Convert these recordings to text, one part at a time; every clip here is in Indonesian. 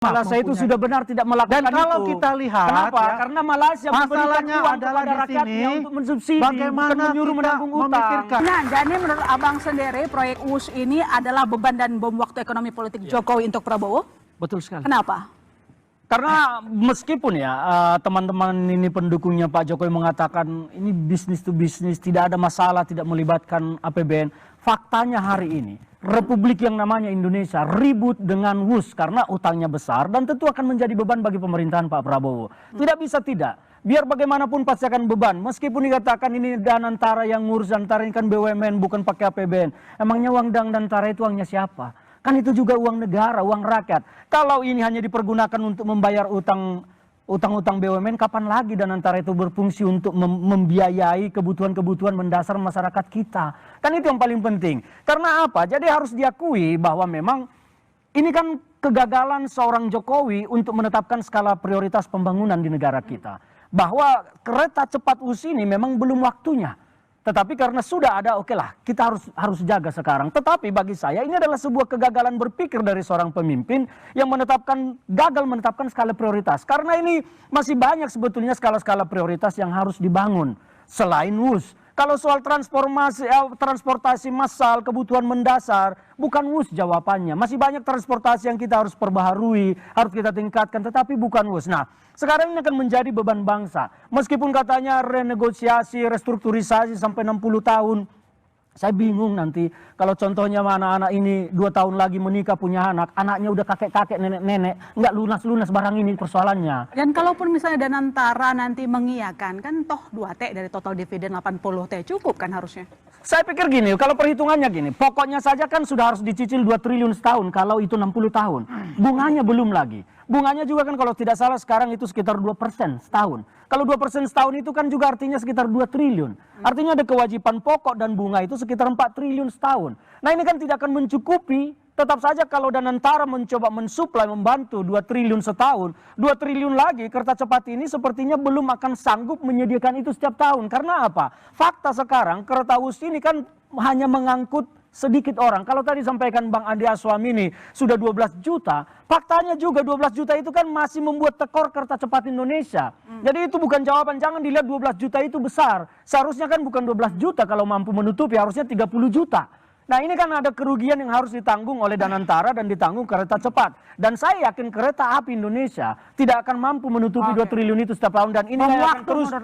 Malaysia itu sudah benar tidak melakukan itu. Dan kalau kita lihat, kenapa? Ya, karena Malaysia masalahnya uang adalah di sini untuk mensubsidi, bagaimana bukan menyuruh menanggung utang. Nah, jadi menurut Abang sendiri proyek WUS ini adalah beban dan bom waktu ekonomi politik Jokowi untuk Prabowo? Betul sekali. Kenapa? Karena meskipun ya teman-teman ini pendukungnya Pak Jokowi mengatakan ini bisnis to bisnis, tidak ada masalah, tidak melibatkan APBN. Faktanya hari ini Republik yang namanya Indonesia ribut dengan WUS karena utangnya besar dan tentu akan menjadi beban bagi pemerintahan Pak Prabowo. Tidak bisa tidak. Biar bagaimanapun pasti akan beban. Meskipun dikatakan ini Danantara yang ngurus, Danantara ini kan BUMN bukan pakai APBN. Emangnya uang Danantara itu uangnya siapa? Kan itu juga uang negara, uang rakyat. Kalau ini hanya dipergunakan untuk membayar utang-utang BUMN, kapan lagi Danantara itu berfungsi untuk membiayai kebutuhan-kebutuhan mendasar masyarakat kita? Kan itu yang paling penting. Karena apa? Jadi harus diakui bahwa memang ini kan kegagalan seorang Jokowi untuk menetapkan skala prioritas pembangunan di negara kita. Bahwa kereta cepat WUS ini memang belum waktunya. Tetapi karena sudah ada, oke lah, kita harus jaga sekarang. Tetapi bagi saya ini adalah sebuah kegagalan berpikir dari seorang pemimpin yang gagal menetapkan skala prioritas. Karena ini masih banyak sebetulnya skala-skala prioritas yang harus dibangun selain WUS. Kalau soal transportasi massal, kebutuhan mendasar, bukan WUS jawabannya. Masih banyak transportasi yang kita harus perbaharui, harus kita tingkatkan, tetapi bukan WUS. Nah, sekarang ini akan menjadi beban bangsa. Meskipun katanya renegosiasi, restrukturisasi sampai 60 tahun. Saya bingung nanti kalau contohnya anak-anak ini 2 tahun lagi menikah punya anak, anaknya udah kakek-kakek, nenek-nenek, nggak lunas-lunas barang ini persoalannya. Dan kalaupun misalnya Danantara nanti mengiyakan, kan toh 2T dari total dividen 80T cukup kan harusnya? Saya pikir gini, kalau perhitungannya gini, pokoknya saja kan sudah harus dicicil 2 triliun setahun kalau itu 60 tahun. Bunganya belum lagi. Bunganya juga kan kalau tidak salah sekarang itu sekitar 2% setahun. Kalau 2% setahun itu kan juga artinya sekitar 2 triliun. Artinya ada kewajiban pokok dan bunga itu sekitar 4 triliun setahun. Nah ini kan tidak akan mencukupi. Tetap saja kalau Danantara mencoba mensuplai, membantu 2 triliun setahun. 2 triliun lagi kereta cepat ini sepertinya belum akan sanggup menyediakan itu setiap tahun. Karena apa? Fakta sekarang kereta WUS ini kan hanya mengangkut sedikit orang. Kalau tadi sampaikan Bang Andi Aswami ini sudah 12 juta, faktanya juga 12 juta itu kan masih membuat tekor kereta cepat Indonesia. Jadi itu bukan jawaban, jangan dilihat 12 juta itu besar. Seharusnya kan bukan 12 juta kalau mampu menutupi, harusnya 30 juta. Nah ini kan ada kerugian yang harus ditanggung oleh Danantara dan ditanggung kereta cepat. Dan saya yakin kereta api Indonesia tidak akan mampu menutupi 2 triliun itu setiap tahun. Dan ini akan terus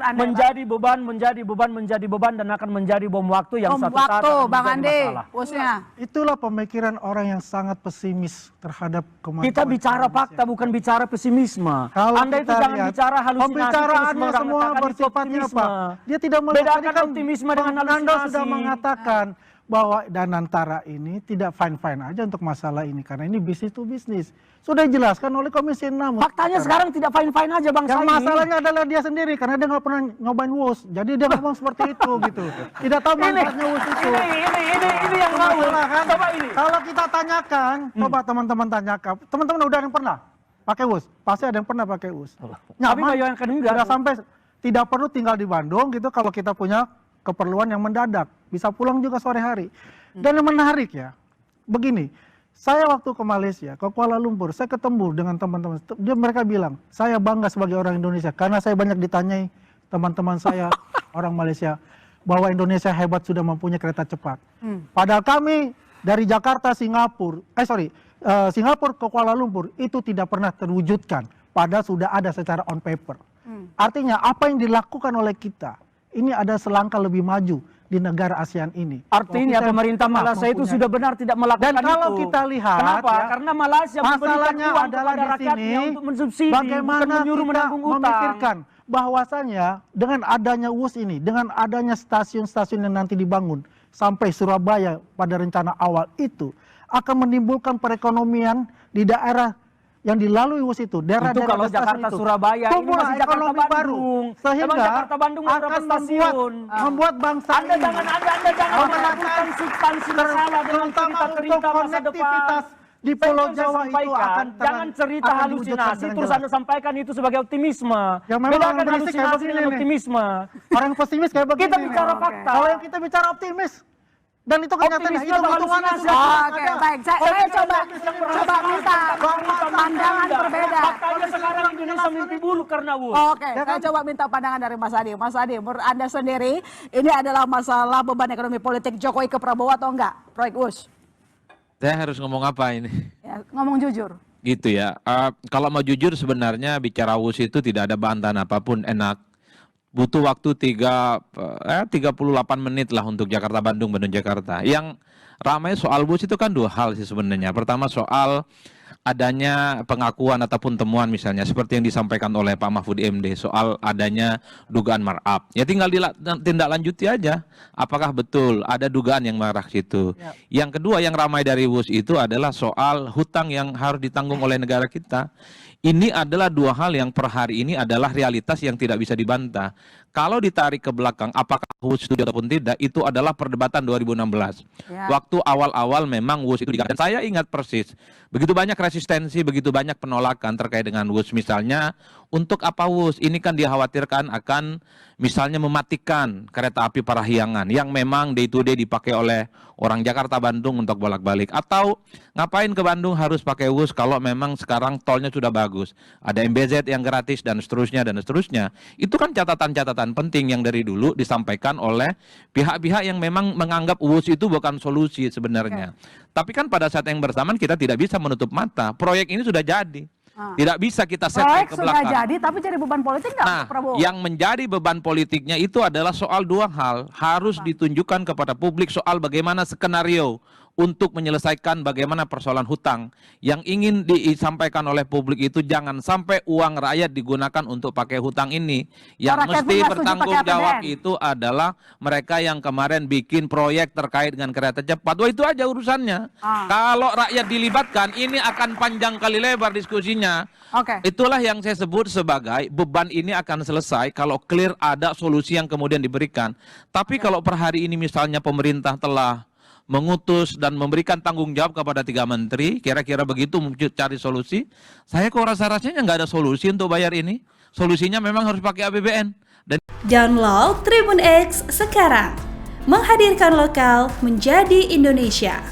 menjadi beban dan akan menjadi bom waktu yang satu saat akan menjadi masalah. Itulah pemikiran orang yang sangat pesimis terhadap kemampuan. Kita bicara fakta, bukan bicara pesimisme. Kalau Anda itu jangan bicara halusinasi. Pembicaraannya semua bersifatnya apa? Dia tidak bedakan optimisme dengan halusinasi. Anda sudah mengatakan bahwa Danantara ini tidak fine-fine aja untuk masalah ini. Karena ini bisnis to bisnis. Sudah dijelaskan oleh Komisi 6. Faktanya sekarang tidak fine-fine aja Bang Said. Yang masalahnya adalah dia sendiri. Karena dia nggak pernah nyobain WUS. Jadi dia ngomong seperti itu gitu. Tidak tahu manfaatnya WUS itu. Ini yang masalah kan. Coba ini. Kalau kita tanyakan, coba teman-teman tanyakan. Teman-teman udah ada yang pernah pakai WUS? Pasti ada yang pernah pakai WUS. Tapi bayangkan enggak. Sudah sampai tidak perlu tinggal di Bandung gitu kalau kita punya keperluan yang mendadak, bisa pulang juga sore hari. Dan yang menarik ya, begini, saya waktu ke Malaysia, ke Kuala Lumpur, saya ketemu dengan teman-teman, mereka bilang, saya bangga sebagai orang Indonesia, karena saya banyak ditanyai teman-teman saya, orang Malaysia, bahwa Indonesia hebat sudah mempunyai kereta cepat. Padahal kami dari Jakarta, Singapura ke Kuala Lumpur, itu tidak pernah terwujudkan, padahal sudah ada secara on paper. Artinya apa yang dilakukan oleh kita, ini ada selangkah lebih maju di negara ASEAN ini. Artinya pemerintah Malaysia itu sudah benar tidak melakukan itu. Dan kalau kita lihat, kenapa? Karena Malaysia masalahnya adalah di sini untuk mensubsidi, bagaimana menyuruh kita menanggung utang. memikirkan bahwasanya dengan adanya WUS ini, dengan adanya stasiun-stasiun yang nanti dibangun sampai Surabaya pada rencana awal itu akan menimbulkan perekonomian di daerah yang dilalui WUS itu, daerah-daerah kalau Jakarta, Surabaya, ini masih Jakarta Bandung. Sehingga Jakarta Bandung akan membuat bangsa Anda ini jangan melakukan substansi masalah dengan cerita-cerita masa depan. Di Pulau Jawa itu akan jangan cerita halusinasi terus Anda sampaikan itu sebagai optimisme. Bedakan halusinasi dengan optimisme. Orang pesimis kayak begini. Kita bicara fakta. Kalau yang kita bicara optimis, Dan itu kenyataannya, Optimisme bakal hitung-hitungannya lunas. sudah Oke, ada. baik. Saya coba minta pandangan berbeda. Faktanya sekarang Indonesia mimpi buruk karena WUS. Oke, saya coba minta pandangan dari Mas Adi. Mas Adi, menurut Anda sendiri, ini adalah masalah beban ekonomi politik Jokowi ke Prabowo atau enggak? Proyek WUS. Saya harus ngomong apa ini? Ya, ngomong jujur. Gitu ya. Kalau mau jujur sebenarnya bicara WUS itu tidak ada bantahan apapun enak. Butuh waktu 38 menit lah untuk Jakarta Bandung, Bandung Jakarta. Yang ramai soal WUS itu kan dua hal sih sebenarnya. Pertama soal adanya pengakuan ataupun temuan misalnya seperti yang disampaikan oleh Pak Mahfud MD soal adanya dugaan markup. Ya tinggal tindak lanjuti aja. Apakah betul ada dugaan yang mengarah ke situ. Yang kedua yang ramai dari WUS itu adalah soal hutang yang harus ditanggung oleh negara kita. Ini adalah dua hal yang per hari ini adalah realitas yang tidak bisa dibantah. Kalau ditarik ke belakang, apakah WUS itu ataupun tidak, itu adalah perdebatan 2016. Ya. Waktu awal-awal memang WUS itu digagas. Dan saya ingat persis, begitu banyak resistensi, begitu banyak penolakan terkait dengan WUS. Misalnya, untuk apa WUS? Ini kan dikhawatirkan akan misalnya mematikan kereta api Parahyangan yang memang day to day dipakai oleh orang Jakarta Bandung untuk bolak-balik. Atau ngapain ke Bandung harus pakai WUS kalau memang sekarang tolnya sudah bagus. Ada MBZ yang gratis dan seterusnya dan seterusnya. Itu kan catatan-catatan penting yang dari dulu disampaikan oleh pihak-pihak yang memang menganggap WUS itu bukan solusi sebenarnya. Tapi kan pada saat yang bersamaan kita tidak bisa menutup mata. Proyek ini sudah jadi. Tidak bisa kita setback Proyek ke sudah belakang. jadi, tapi jadi beban politik nggak Nah, untuk Prabowo? yang menjadi beban politiknya itu adalah soal dua hal. Harus ditunjukkan kepada publik soal bagaimana skenario untuk menyelesaikan bagaimana persoalan hutang. Yang ingin disampaikan oleh publik itu jangan sampai uang rakyat digunakan untuk pakai hutang ini. Yang Rakyat pun mesti nggak setuju bertanggung pakai jawab APBN. itu adalah mereka yang kemarin bikin proyek terkait dengan kereta cepat. Wah, itu aja urusannya. Kalau rakyat dilibatkan, ini akan panjang kali lebar diskusinya. Oke. Itulah yang saya sebut sebagai beban ini akan selesai kalau clear ada solusi yang kemudian diberikan. Tapi kalau per hari ini misalnya pemerintah telah mengutus dan memberikan tanggung jawab kepada 3 menteri, kira-kira begitu cari solusi. Saya kok rasa-rasanya nggak ada solusi untuk bayar ini. Solusinya memang harus pakai APBN. Dan Download Tribun X sekarang. Menghadirkan lokal menjadi Indonesia.